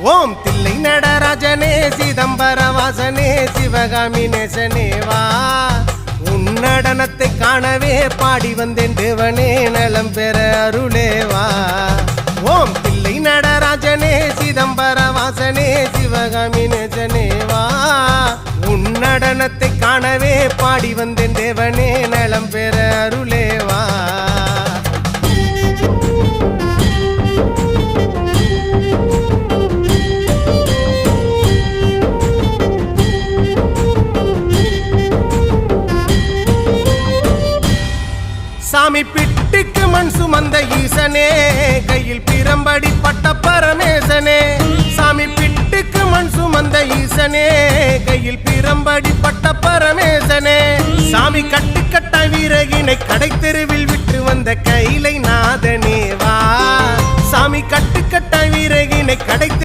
ஓம் தில்லை நடராஜனே சிதம்பர வாசனே சிவகாமி நேசனே வா உன் நடனத்தை காணவே பாடி வந்தேன் தேவனே நலம் பெற அருளேவா ஓம் தில்லை நடராஜனே சிதம்பர வாசனே சிவகாமி நேசனே வா உன் நடனத்தை காணவே பாடி வந்தேன் தேவனே நலம் பெற அருளேவா சாமி பிட்டுக்கு மண் சுமந்த ஈசனே கையில் பிரம்படி பட்ட பரமேசனே சாமி பிட்டுக்கு மண் சுமந்த ஈசனே கையில் பிரம்படி பட்ட பரமேசனே சாமி கட்டுக்கட்ட வீரகினை கடை தெருவில் விட்டு வந்த கைலை நாதனே வா சாமி கட்டுக்கட்ட வீரகினை கடை